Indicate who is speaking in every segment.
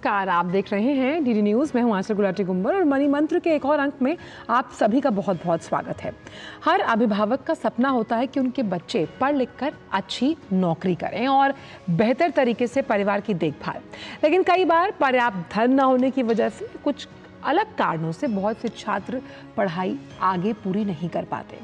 Speaker 1: नमस्कार, आप देख रहे हैं डीडी न्यूज़। मैं हूं आंचल गुलाटी गुंबर और मनी मंत्र के एक और अंक में आप सभी का बहुत बहुत स्वागत है। हर अभिभावक का सपना होता है कि उनके बच्चे पढ़ लिख कर अच्छी नौकरी करें और बेहतर तरीके से परिवार की देखभाल। लेकिन कई बार पर्याप्त धन न होने की वजह से कुछ अलग कारणों से बहुत से छात्र पढ़ाई आगे पूरी नहीं कर पाते।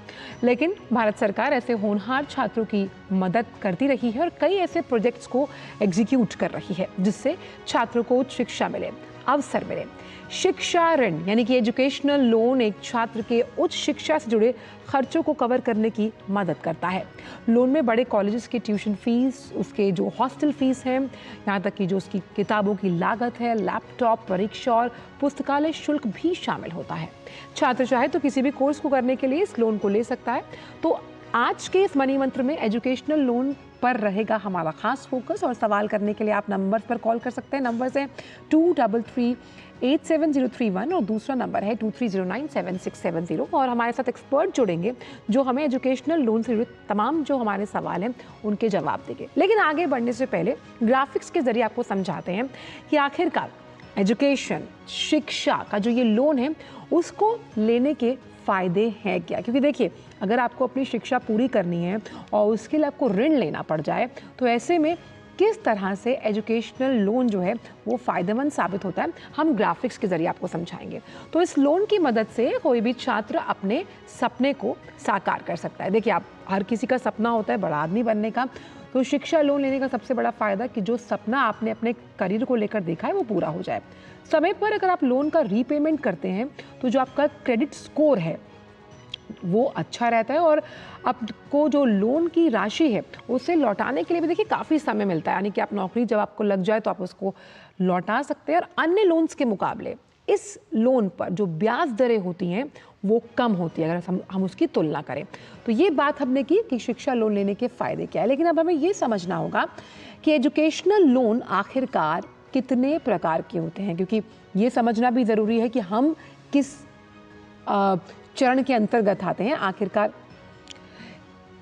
Speaker 1: लेकिन भारत सरकार ऐसे होनहार छात्रों की मदद करती रही है और कई ऐसे प्रोजेक्ट्स को एग्जीक्यूट कर रही है जिससे छात्रों को उच्च शिक्षा मिले, अवसर मिले। शिक्षा ऋण यानी कि एजुकेशनल लोन एक छात्र के उच्च शिक्षा से जुड़े खर्चों को कवर करने की मदद करता है। लोन में बड़े कॉलेजेस की ट्यूशन फीस, उसके जो हॉस्टल फीस है, यहाँ तक कि जो उसकी किताबों की लागत है, लैपटॉप, परीक्षा और पुस्तकालय शुल्क भी शामिल होता है। छात्र चाहे तो किसी भी कोर्स को करने के लिए इस लोन को ले सकता है। तो आज के इस मनी मंत्र में एजुकेशनल लोन पर रहेगा हमारा खास फोकस और सवाल करने के लिए आप नंबर पर कॉल कर सकते हैं। नंबर्स हैं 23387031 और दूसरा नंबर है 23097670 और हमारे साथ एक्सपर्ट जुड़ेंगे जो हमें एजुकेशनल लोन से जुड़े तमाम जो हमारे सवाल हैं उनके जवाब देंगे। लेकिन आगे बढ़ने से पहले ग्राफिक्स के जरिए आपको समझाते हैं कि आखिरकार एजुकेशन, शिक्षा का जो ये लोन है उसको लेने के फ़ायदे हैं क्या। क्योंकि देखिए, अगर आपको अपनी शिक्षा पूरी करनी है और उसके लिए आपको ऋण लेना पड़ जाए तो ऐसे में किस तरह से एजुकेशनल लोन जो है वो फ़ायदेमंद साबित होता है, हम ग्राफिक्स के ज़रिए आपको समझाएंगे। तो इस लोन की मदद से कोई भी छात्र अपने सपने को साकार कर सकता है। देखिए, आप हर किसी का सपना होता है बड़ा आदमी बनने का, तो शिक्षा लोन लेने का सबसे बड़ा फ़ायदा कि जो सपना आपने अपने करियर को लेकर देखा है वो पूरा हो जाए। समय पर अगर आप लोन का रीपेमेंट करते हैं तो जो आपका क्रेडिट स्कोर है वो अच्छा रहता है और आपको जो लोन की राशि है उसे लौटाने के लिए भी देखिए काफ़ी समय मिलता है। यानी कि आप नौकरी जब आपको लग जाए तो आप उसको लौटा सकते हैं और अन्य लोन्स के मुकाबले इस लोन पर जो ब्याज दरें होती हैं वो कम होती है अगर हम उसकी तुलना करें। तो ये बात हमने की कि शिक्षा लोन लेने के फ़ायदे क्या है। लेकिन अब हमें ये समझना होगा कि एजुकेशनल लोन आखिरकार कितने प्रकार के होते हैं, क्योंकि ये समझना भी ज़रूरी है कि हम किस चरण के अंतर्गत आते हैं। आखिरकार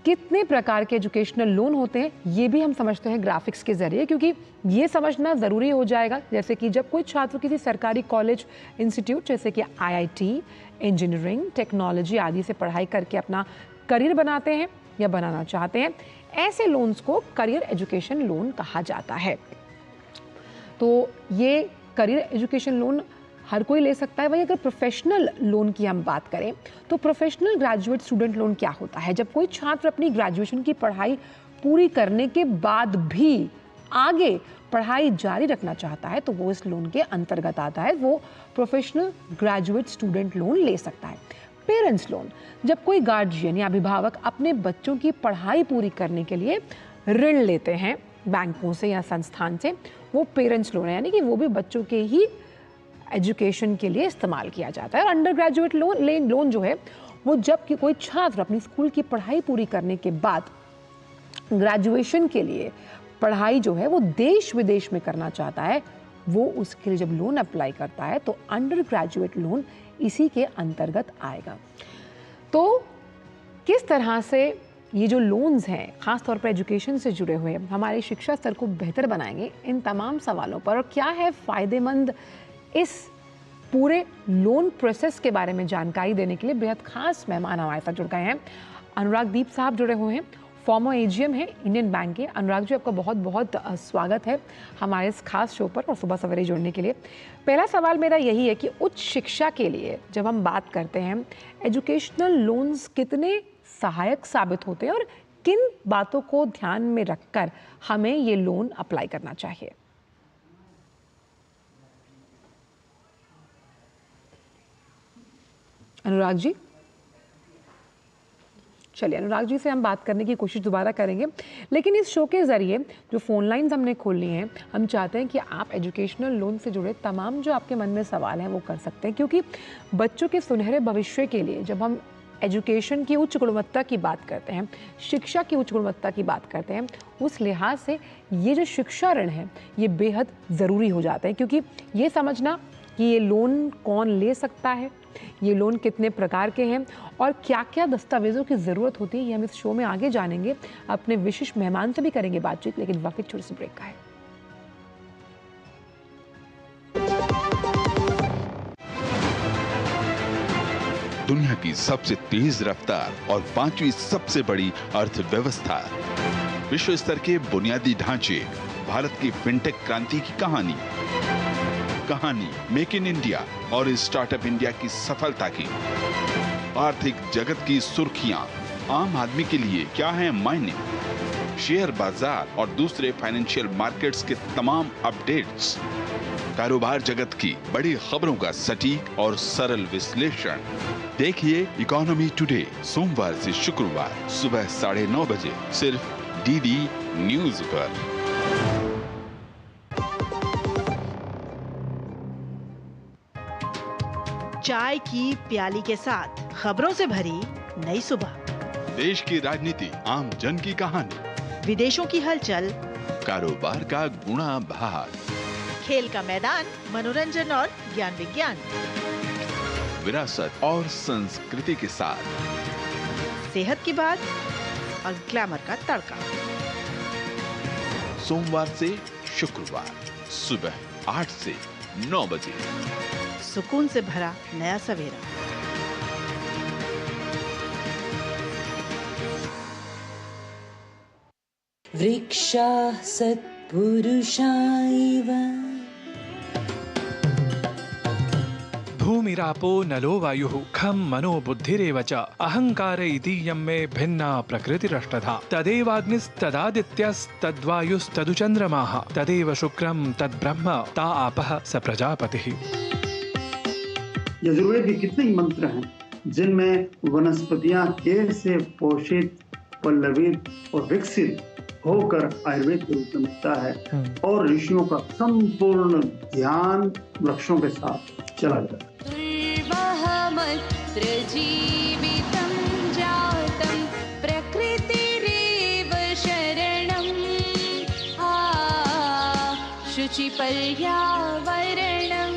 Speaker 1: कितने प्रकार के एजुकेशनल लोन होते हैं ये भी हम समझते हैं ग्राफिक्स के जरिए, क्योंकि ये समझना ज़रूरी हो जाएगा। जैसे कि जब कोई छात्र किसी सरकारी कॉलेज, इंस्टीट्यूट जैसे कि IIT, इंजीनियरिंग, टेक्नोलॉजी आदि से पढ़ाई करके अपना करियर बनाते हैं या बनाना चाहते हैं, ऐसे लोन्स को करियर एजुकेशन लोन कहा जाता है। तो ये करियर एजुकेशन लोन हर कोई ले सकता है। वहीं अगर प्रोफेशनल लोन की हम बात करें तो प्रोफेशनल ग्रेजुएट स्टूडेंट लोन क्या होता है। जब कोई छात्र अपनी ग्रेजुएशन की पढ़ाई पूरी करने के बाद भी आगे पढ़ाई जारी रखना चाहता है तो वो इस लोन के अंतर्गत आता है, वो प्रोफेशनल ग्रेजुएट स्टूडेंट लोन ले सकता है। पेरेंट्स लोन, जब कोई गार्जियन या अभिभावक अपने बच्चों की पढ़ाई पूरी करने के लिए ऋण लेते हैं बैंकों से या संस्थान से, वो पेरेंट्स लोन है। यानी कि वो भी बच्चों के ही एजुकेशन के लिए इस्तेमाल किया जाता है। और अंडर ग्रेजुएट लोन जो है वो जब कि कोई छात्र अपनी स्कूल की पढ़ाई पूरी करने के बाद ग्रेजुएशन के लिए पढ़ाई जो है वो देश विदेश में करना चाहता है, वो उसके लिए जब लोन अप्लाई करता है तो अंडर ग्रेजुएट लोन इसी के अंतर्गत आएगा। तो किस तरह से ये जो लोन्स हैं ख़ासतौर पर एजुकेशन से जुड़े हुए हमारे शिक्षा स्तर को बेहतर बनाएंगे, इन तमाम सवालों पर और क्या है फ़ायदेमंद, इस पूरे लोन प्रोसेस के बारे में जानकारी देने के लिए बेहद खास मेहमान हमारे साथ जुड़ गए हैं। अनुराग दीप साहब जुड़े हुए हैं, फॉर्मर AGM है इंडियन बैंक के। अनुराग जी, आपका बहुत बहुत स्वागत है हमारे इस खास शो पर और सुबह सवेरे जुड़ने के लिए। पहला सवाल मेरा यही है कि उच्च शिक्षा के लिए जब हम बात करते हैं, एजुकेशनल लोन्स कितने सहायक साबित होते हैं और किन बातों को ध्यान में रखकर हमें ये लोन अप्लाई करना चाहिए। अनुराग जी, चलिए अनुराग जी से हम बात करने की कोशिश दोबारा करेंगे, लेकिन इस शो के ज़रिए जो फ़ोन लाइन्स हमने खोली हैं, हम चाहते हैं कि आप एजुकेशनल लोन से जुड़े तमाम जो आपके मन में सवाल हैं वो कर सकते हैं। क्योंकि बच्चों के सुनहरे भविष्य के लिए जब हम एजुकेशन की उच्च गुणवत्ता की बात करते हैं, शिक्षा की उच्च गुणवत्ता की बात करते हैं, उस लिहाज से ये जो शिक्षा ऋण है ये बेहद ज़रूरी हो जाता है। क्योंकि ये समझना कि ये लोन कौन ले सकता है, ये लोन कितने प्रकार के हैं और क्या क्या दस्तावेज़ों की ज़रूरत होती है, ये हम इस शो में आगे जानेंगे। अपने विशिष्ट मेहमान से भी करेंगे बातचीत, लेकिन वक्त एक छोटे से ब्रेक का है।
Speaker 2: दुनिया की सबसे तेज रफ्तार और 5वीं सबसे बड़ी अर्थव्यवस्था, विश्व स्तर के बुनियादी ढांचे, भारत की फिनटेक क्रांति की कहानी मेक इन इंडिया और स्टार्टअप इंडिया की सफलता की, आर्थिक जगत की सुर्खियां, आम आदमी के लिए क्या है मायने, शेयर बाजार और दूसरे फाइनेंशियल मार्केट्स के तमाम अपडेट्स, कारोबार जगत की बड़ी खबरों का सटीक और सरल विश्लेषण। देखिए इकोनॉमी टुडे सोमवार से शुक्रवार सुबह 9:30 बजे सिर्फ डीडी न्यूज पर।
Speaker 3: चाय की प्याली के साथ खबरों से भरी नई सुबह,
Speaker 2: देश की राजनीति, आम जन की कहानी,
Speaker 3: विदेशों की हलचल,
Speaker 2: कारोबार का गुणा भाग,
Speaker 3: खेल का मैदान, मनोरंजन और ज्ञान विज्ञान,
Speaker 2: विरासत और संस्कृति के साथ
Speaker 3: सेहत की बात और ग्लैमर का तड़का।
Speaker 2: सोमवार से शुक्रवार सुबह 8 से 9 बजे।
Speaker 3: सुकून से भरा नया सवेरा।
Speaker 4: वृक्षा सत्पुरुषाइव
Speaker 5: भूमिरापो नलो वायुः खं मनो बुद्धिरेव च अहंकार इतीयं मे भिन्ना प्रकृतिरष्टधा तदेवाग्निस्तदादित्यस्तद्वायुस्तदु चन्द्रमाः तदेव शुक्रं तद्ब्रह्म ता आपः स प्रजापतिः।
Speaker 6: यजुर्वेद के कितने ही मंत्र हैं जिनमें वनस्पतियां कैसे पोषित, पल्लवित और विकसित होकर आयुर्वेद के रूप में मिलता है और ऋषियों का संपूर्ण ध्यान वृक्षों के साथ चला जाता है।
Speaker 7: जीवितं जातं प्रकृतिरेव शरणं शुचि पर्यावरणं।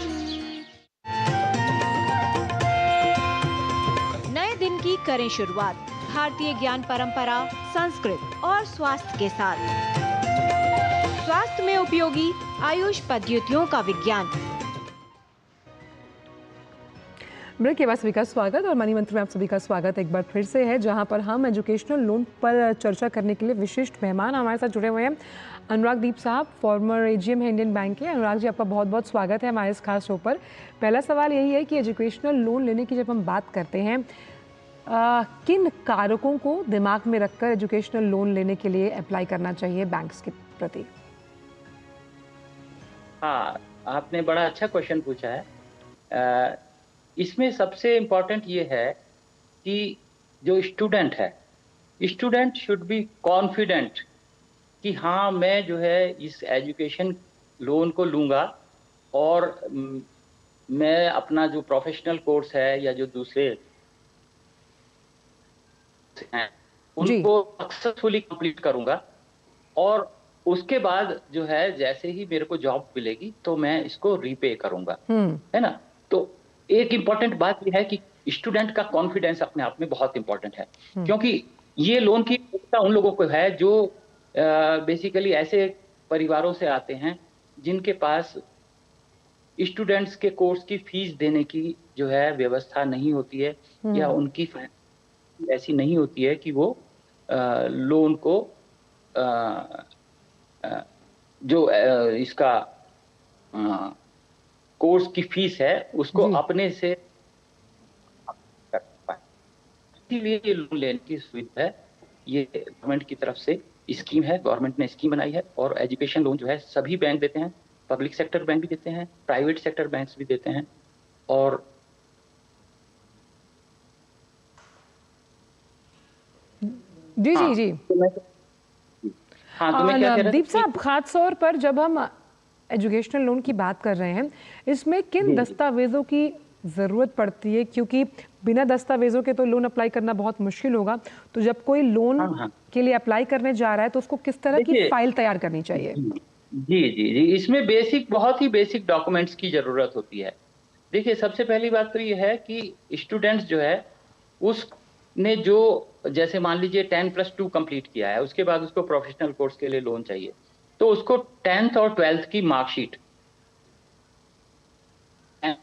Speaker 8: नए दिन की करें शुरुआत भारतीय ज्ञान परंपरा, संस्कृत और स्वास्थ्य के साथ। स्वास्थ्य में उपयोगी आयुष पद्धतियों का विज्ञान।
Speaker 1: ब्रेक के बाद सभी का स्वागत और मनी मंत्र में आप सभी का स्वागत एक बार फिर से है, जहां पर हम एजुकेशनल लोन पर चर्चा करने के लिए विशिष्ट मेहमान हमारे साथ जुड़े हुए हैं। अनुराग दीप साहब फॉर्मर एजीएम है इंडियन बैंक के। अनुराग जी, आपका बहुत बहुत स्वागत है हमारे इस खास शो पर। पहला सवाल यही है कि एजुकेशनल लोन लेने की जब हम बात करते हैं, किन कारकों को दिमाग में रखकर एजुकेशनल लोन लेने के लिए अप्लाई करना चाहिए बैंक्स के प्रति?
Speaker 9: हाँ, आपने बड़ा अच्छा क्वेश्चन पूछा है। इसमें सबसे इम्पोर्टेंट ये है कि जो स्टूडेंट है, स्टूडेंट शुड बी कॉन्फिडेंट कि हाँ, मैं जो है इस एजुकेशन लोन को लूँगा और मैं अपना जो प्रोफेशनल कोर्स है या जो दूसरे हैं उनको सक्सेसफुली कंप्लीट करूँगा और उसके बाद जो है जैसे ही मेरे को जॉब मिलेगी तो मैं इसको रीपे करूँगा, है ना। तो एक इम्पॉर्टेंट बात यह है कि स्टूडेंट का कॉन्फिडेंस अपने आप में बहुत इंपॉर्टेंट है, क्योंकि ये लोन की आवश्यकता उन लोगों को है जो बेसिकली ऐसे परिवारों से आते हैं जिनके पास स्टूडेंट्स के कोर्स की फीस देने की जो है व्यवस्था नहीं होती है या उनकी ऐसी नहीं होती है कि वो लोन को जो इसका कोर्स की फीस है उसको अपने से कर पाए। इसीलिए ये लोन लेने की सुविधा है, ये गवर्नमेंट की तरफ से स्कीम है, गवर्नमेंट ने स्कीम बनाई है। और एजुकेशन लोन जो है सभी बैंक देते हैं, पब्लिक सेक्टर बैंक भी देते हैं, प्राइवेट सेक्टर बैंक्स भी देते हैं। और
Speaker 1: जी जी जी
Speaker 9: हाँ,
Speaker 1: दीप साहब, खास तौर पर जब हम एजुकेशनल लोन की बात कर रहे हैं, इसमें किन दस्तावेजों की ज़रूरत पड़ती है? क्योंकि बिना दस्तावेजों के तो लोन अप्लाई करना बहुत मुश्किल होगा। तो जब कोई लोन के लिए अप्लाई करने जा रहा है तो उसको किस तरह की फाइल तैयार करनी चाहिए?
Speaker 9: जी जी जी, इसमें बहुत ही बेसिक डॉक्यूमेंट्स की ज़रूरत होती है। देखिए, सबसे पहली बात तो ये है कि स्टूडेंट्स जो है उसने जो जैसे मान लीजिए 10+2 कंप्लीट किया है, उसके बाद उसको प्रोफेशनल कोर्स के लिए लोन चाहिए, तो उसको 10th और 12th की मार्कशीट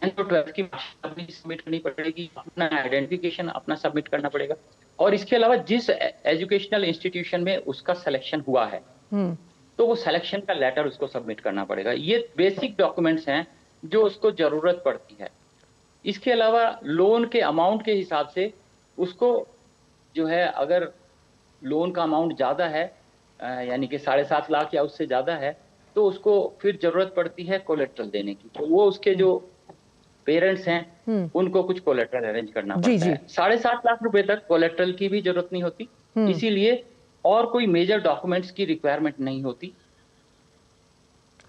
Speaker 9: 10th और 12th की मार्कशीट अपनी सबमिट करनी पड़ेगी, अपना आइडेंटिफिकेशन अपना सबमिट करना पड़ेगा, और इसके अलावा जिस एजुकेशनल इंस्टीट्यूशन में उसका सिलेक्शन हुआ है तो वो सिलेक्शन का लेटर उसको सबमिट करना पड़ेगा। ये बेसिक डॉक्यूमेंट्स हैं जो उसको जरूरत पड़ती है। इसके अलावा लोन के अमाउंट के हिसाब से उसको जो है, अगर लोन का अमाउंट ज़्यादा है यानी कि 7.5 लाख या उससे ज़्यादा है, तो उसको फिर जरूरत पड़ती है कोलेट्रल देने की। तो वो उसके जो पेरेंट्स हैं उनको कुछ कोलेट्रल अरेंज करना पड़ता है। 7.5 लाख रुपए तक कोलेट्रल की भी जरूरत नहीं होती, इसीलिए और कोई मेजर डॉक्यूमेंट्स की रिक्वायरमेंट नहीं होती।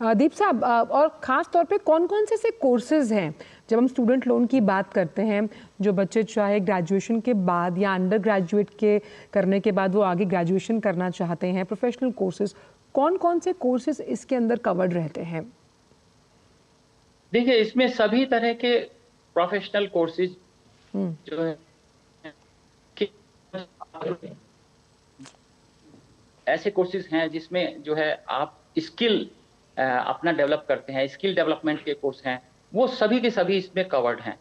Speaker 1: दीप साहब, और ख़ास तौर पे कौन कौन से कोर्सेज हैं जब हम स्टूडेंट लोन की बात करते हैं, जो बच्चे चाहे ग्रेजुएशन के बाद या अंडर ग्रेजुएट के करने के बाद वो आगे ग्रेजुएशन करना चाहते हैं, प्रोफेशनल कोर्सेज, कौन कौन से कोर्सेज इसके अंदर कवर्ड रहते हैं?
Speaker 9: देखिए, इसमें सभी तरह के प्रोफेशनल कोर्सेज जो है ऐसे कोर्सेज हैं जिसमें जो है आप स्किल अपना डेवलप करते हैं, स्किल डेवलपमेंट के कोर्स हैं, वो सभी के सभी इसमें कवर्ड हैं।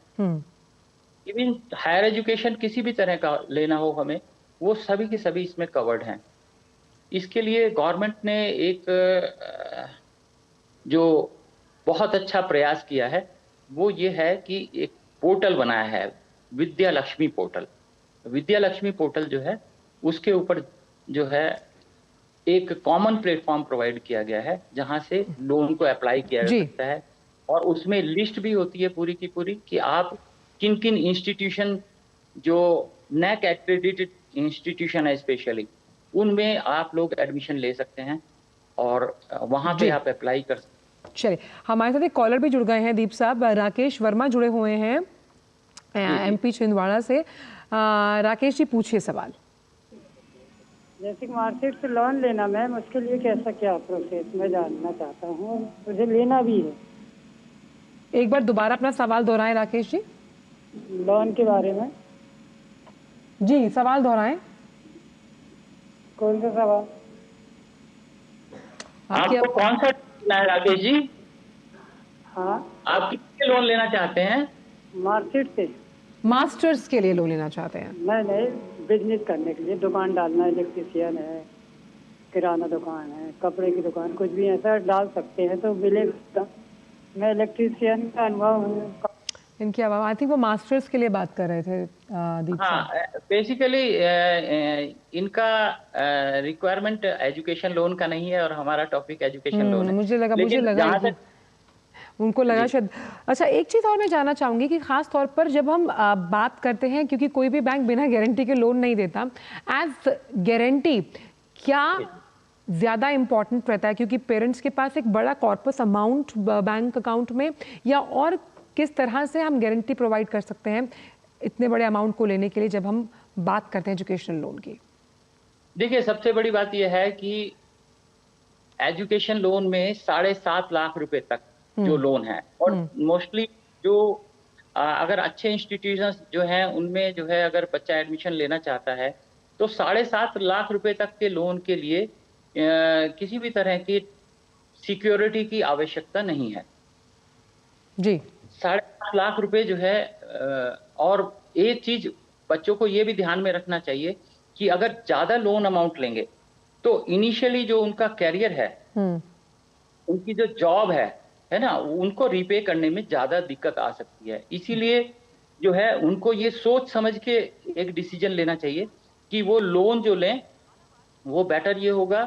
Speaker 9: इवन हायर एजुकेशन किसी भी तरह का लेना हो हमें, वो सभी के सभी इसमें कवर्ड हैं। इसके लिए गवर्नमेंट ने एक जो बहुत अच्छा प्रयास किया है वो ये है कि एक पोर्टल बनाया है, विद्या लक्ष्मी पोर्टल। विद्या लक्ष्मी पोर्टल जो है उसके ऊपर जो है एक कॉमन प्लेटफॉर्म प्रोवाइड किया गया है जहां से लोन को अप्लाई किया जा सकता है, और उसमें लिस्ट भी होती है पूरी की पूरी कि आप किन किन इंस्टीट्यूशन जो NAC एक्रेडिटेड इंस्टीट्यूशन है स्पेशली, उनमें आप लोग एडमिशन ले सकते हैं और वहां पे आप अप्लाई कर सकते हैं।
Speaker 1: चलिए, हमारे साथ एक कॉलर भी जुड़ गए हैं दीप साहब, राकेश वर्मा जुड़े हुए हैं MP छिंदवाड़ा से। राकेश जी, पूछिए सवाल।
Speaker 10: जैसे मार्केट से लोन लेना मैम, उसके लिए कैसा क्या प्रोसेस मैं जानना चाहता हूँ, मुझे लेना भी है।
Speaker 1: एक बार दोबारा अपना सवाल दोहराएं राकेश जी।
Speaker 10: लोन के बारे में
Speaker 1: जी, सवाल दोहराएं।
Speaker 10: कौन सा सवाल?
Speaker 9: आपको कौन सा लेना है राकेश जी?
Speaker 10: हाँ,
Speaker 9: आप किसके लोन लेना चाहते हैं?
Speaker 10: मार्केट से।
Speaker 1: मास्टर्स के लिए लोन लेना चाहते हैं?
Speaker 10: नहीं, बिजनेस करने के लिए, दुकान डालना, इलेक्ट्रिशियन है, किराना दुकान है, कपड़े की दुकान, कुछ भी ऐसा डाल सकते हैं तो मिलेगा। मैं इलेक्ट्रिशियन का अनुभव
Speaker 1: इनकी आवाज़, आई थिंक वो मास्टर्स के लिए बात कर रहे थे दीप।
Speaker 9: हाँ, बेसिकली इनका रिक्वायरमेंट एजुकेशन लोन का नहीं है और हमारा टॉपिक एजुकेशन लोन है।
Speaker 1: मुझे लगा उनको लगा शायद। अच्छा, एक चीज़ और मैं जानना चाहूँगी कि ख़ास तौर पर जब हम बात करते हैं, क्योंकि कोई भी बैंक बिना गारंटी के लोन नहीं देता, एज गारंटी क्या ज़्यादा इम्पॉर्टेंट रहता है? क्योंकि पेरेंट्स के पास एक बड़ा कॉर्पस अमाउंट बैंक अकाउंट में, या और किस तरह से हम गारंटी प्रोवाइड कर सकते हैं इतने बड़े अमाउंट को लेने के लिए जब हम बात करते हैं एजुकेशनल लोन की? देखिए,
Speaker 9: सबसे बड़ी बात यह है कि एजुकेशन लोन में 7.5 लाख रुपए तक जो लोन है, और मोस्टली जो अगर अच्छे इंस्टीट्यूशंस जो हैं उनमें जो है अगर बच्चा एडमिशन लेना चाहता है तो 7.5 लाख रुपए तक के लोन के लिए किसी भी तरह की सिक्योरिटी की आवश्यकता नहीं है
Speaker 1: जी।
Speaker 9: 7.5 लाख रुपए जो है, और एक चीज बच्चों को ये भी ध्यान में रखना चाहिए कि अगर ज्यादा लोन अमाउंट लेंगे तो इनिशियली जो उनका कैरियर है, उनकी जो जॉब है ना, उनको रीपे करने में ज्यादा दिक्कत आ सकती है। इसीलिए जो है उनको ये सोच समझ के एक डिसीजन लेना चाहिए कि वो लोन जो लें वो बेटर ये होगा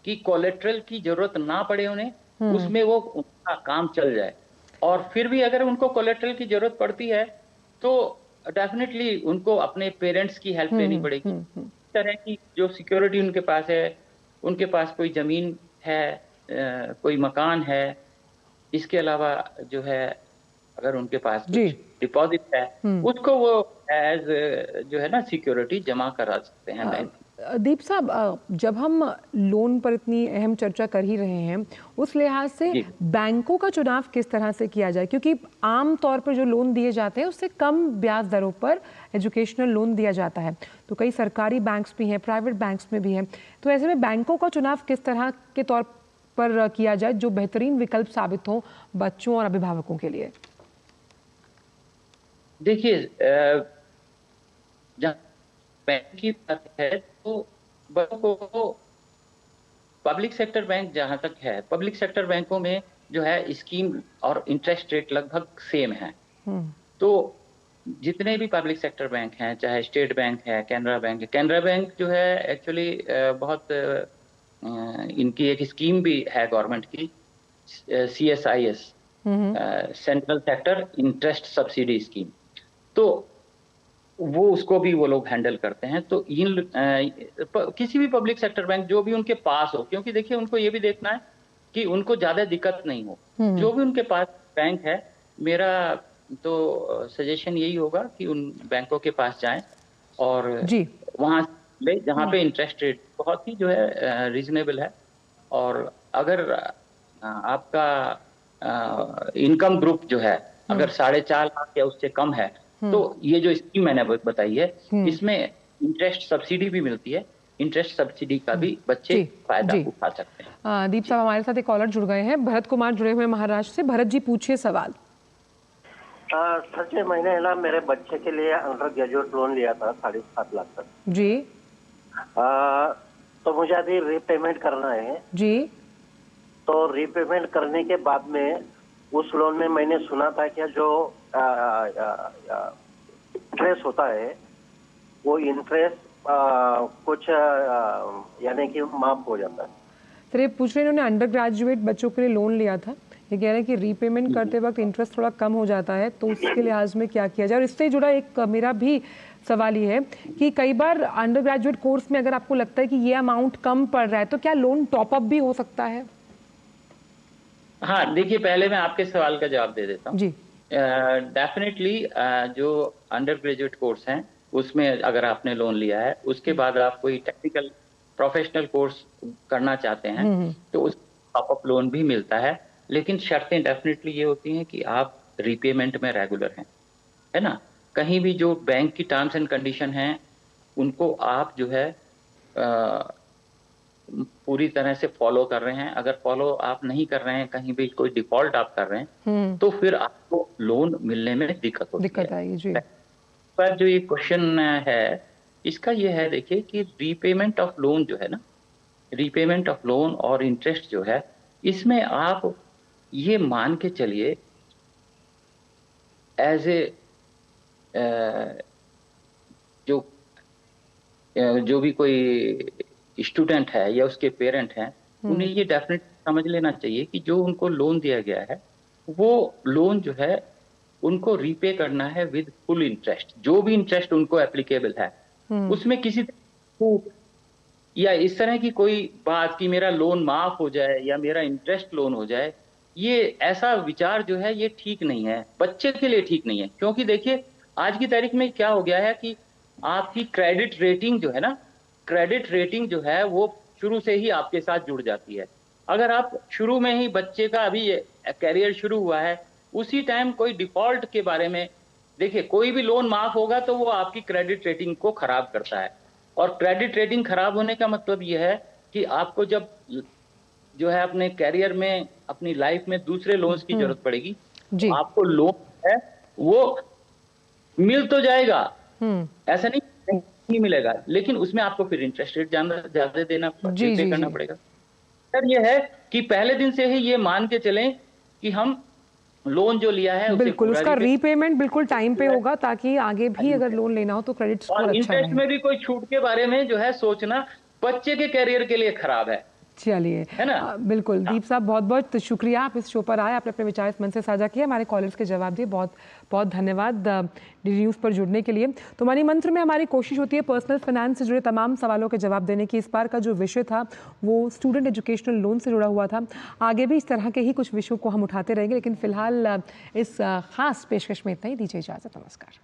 Speaker 9: कि कोलेट्रल की जरूरत ना पड़े उन्हें, उसमें वो उनका काम चल जाए। और फिर भी अगर उनको कोलेट्रल की जरूरत पड़ती है तो डेफिनेटली उनको अपने पेरेंट्स की हेल्प लेनी पड़ेगी। इस तरह की जो सिक्योरिटी उनके पास है, उनके पास कोई जमीन है, कोई मकान है, इसके अलावा जो है अगर उनके पास कुछ डिपॉजिट है, उसको वो एज जो है ना सिक्योरिटी जमा करा सकते हैं बैंक।
Speaker 1: दीप साहब, जब हम लोन पर इतनी अहम चर्चा कर ही रहे हैं, उस लिहाज से बैंकों का चुनाव किस तरह से किया जाए? क्योंकि आम तौर पर जो लोन दिए जाते हैं उससे कम ब्याज दरों पर एजुकेशनल लोन दिया जाता है, तो कई सरकारी बैंक्स भी हैं, प्राइवेट बैंक्स में भी हैं, तो ऐसे में बैंकों का चुनाव किस तरह के तौर पर किया जाए जो बेहतरीन विकल्प साबित हो बच्चों और अभिभावकों के लिए?
Speaker 9: देखिए, जहाँ बैंक की बात है तो बैंकों को, पब्लिक सेक्टर बैंक जहाँ तक है, पब्लिक सेक्टर बैंकों में जो है स्कीम और इंटरेस्ट रेट लगभग सेम है। तो जितने भी पब्लिक सेक्टर बैंक हैं, चाहे स्टेट बैंक है, कैनरा बैंक है, कैनरा बैंक जो है एक्चुअली बहुत इनकी एक स्कीम भी है गवर्नमेंट की, CSIS, central sector interest subsidy scheme, तो वो उसको भी वो लोग हैंडल करते हैं। तो किसी भी पब्लिक सेक्टर बैंक जो भी उनके पास हो, क्योंकि देखिए उनको ये भी देखना है कि उनको ज्यादा दिक्कत नहीं हो, जो भी उनके पास बैंक है, मेरा तो सजेशन यही होगा कि उन बैंकों के पास जाएं और वहां ले जहां पे इंटरेस्ट रेट बहुत ही जो है रीजनेबल है। और अगर आपका इनकम ग्रुप जो है अगर 4.5 लाख या उससे कम है, तो ये जो स्कीम मैंने बताई है इसमें इंटरेस्ट सब्सिडी भी मिलती है, इंटरेस्ट सब्सिडी का भी बच्चे फायदा उठा सकते हैं।
Speaker 1: दीप साहब, हमारे साथ एक कॉलर जुड़ गए हैं, भरत कुमार जुड़े हुए महाराष्ट्र से। भरत जी, पूछिए सवाल।
Speaker 11: सर जी, मैंने है ना मेरे बच्चे के लिए अंडर ग्रेजुएट लोन लिया था 7.5 लाख तक
Speaker 1: जी।
Speaker 11: तो मुझे अभी रीपेमेंट करना है
Speaker 1: जी।
Speaker 11: तो रीपेमेंट करने के बाद में उस लोन में मैंने सुना था कि जो इंटरेस्ट होता है वो इंटरेस्ट कुछ यानी कि माफ हो जाता है।
Speaker 1: सर, ये पूछ रहे हैं, इन्होंने अंडर ग्रेजुएट बच्चों के लिए लोन लिया था, ये कह रहे हैं कि रीपेमेंट करते वक्त इंटरेस्ट थोड़ा कम हो जाता है, तो उसके लिहाज में क्या किया जाए। और इससे जुड़ा एक मेरा भी सवाल ये है कि कई बार अंडर ग्रेजुएट कोर्स में अगर आपको लगता है कि ये अमाउंट कम पड़ रहा है, तो क्या लोन टॉपअप भी हो सकता है?
Speaker 9: हाँ, देखिए, पहले मैं आपके सवाल का जवाब दे देता हूँ जी। डेफिनेटली जो अंडर ग्रेजुएट कोर्स हैं उसमें अगर आपने लोन लिया है, उसके बाद आप कोई टेक्निकल प्रोफेशनल कोर्स करना चाहते हैं तो उस टॉपअप लोन भी मिलता है, लेकिन शर्तें डेफिनेटली ये होती हैं कि आप रीपेमेंट में रेगुलर हैं, है ना। कहीं भी जो बैंक की टर्म्स एंड कंडीशन हैं उनको आप जो है पूरी तरह से फॉलो कर रहे हैं। अगर फॉलो आप नहीं कर रहे हैं, कहीं भी कोई डिफॉल्ट आप कर रहे हैं, तो फिर आपको लोन मिलने में दिक्कत आएगी जी। पर जो ये क्वेश्चन है इसका ये है, देखिए कि रीपेमेंट ऑफ लोन जो है ना, रीपेमेंट ऑफ लोन और इंटरेस्ट जो है, इसमें आप ये मान के चलिए एज ए जो भी कोई स्टूडेंट है या उसके पेरेंट हैं, उन्हें ये डेफिनेट समझ लेना चाहिए कि जो उनको लोन दिया गया है वो लोन जो है उनको रीपे करना है विद फुल इंटरेस्ट। जो भी इंटरेस्ट उनको एप्लीकेबल है उसमें किसी या इस तरह की कोई बात कि मेरा लोन माफ हो जाए या मेरा इंटरेस्ट लोन हो जाए, ये ऐसा विचार जो है ये ठीक नहीं है, बच्चे के लिए ठीक नहीं है। क्योंकि देखिए आज की तारीख में क्या हो गया है कि आपकी क्रेडिट रेटिंग जो है ना, क्रेडिट रेटिंग जो है वो शुरू से ही आपके साथ जुड़ जाती है। अगर आप शुरू में ही बच्चे का अभी कैरियर शुरू हुआ है, उसी टाइम कोई डिफॉल्ट के बारे में, देखिए कोई भी लोन माफ होगा तो वो आपकी क्रेडिट रेटिंग को खराब करता है। और क्रेडिट रेटिंग खराब होने का मतलब ये है कि आपको जब जो है अपने कैरियर में, अपनी लाइफ में दूसरे लोन्स की जरूरत पड़ेगी, आपको लोन है वो मिल तो जाएगा, ऐसा नहीं मिलेगा, लेकिन उसमें आपको फिर इंटरेस्ट रेट ज्यादा देना करना पड़ेगा। सर ये है कि पहले दिन से ही ये मान के चलें कि हम लोन जो लिया है
Speaker 1: बिल्कुल उसका रीपेमेंट बिल्कुल टाइम पे होगा, ताकि आगे भी अगर लोन लेना हो तो क्रेडिट स्कोर अच्छा है।
Speaker 9: इंटरेस्ट में भी कोई छूट के बारे में जो है सोचना बच्चे के कैरियर के लिए खराब है।
Speaker 1: चलिए, है ना। बिल्कुल दीप साहब, बहुत बहुत शुक्रिया, आप इस शो पर आए, आपने अपने विचार इस मन से साझा किए, हमारे कॉलर्स के जवाब दिए, बहुत बहुत धन्यवाद डीडी न्यूज़ पर जुड़ने के लिए। तो मनी मंत्र में हमारी कोशिश होती है पर्सनल फाइनेंस से जुड़े तमाम सवालों के जवाब देने की। इस बार का जो विषय था वो स्टूडेंट एजुकेशनल लोन से जुड़ा हुआ था। आगे भी इस तरह के ही कुछ विषयों को हम उठाते रहेंगे, लेकिन फिलहाल इस खास पेशकश में इतना ही। दीजिए इजाज़त, नमस्कार।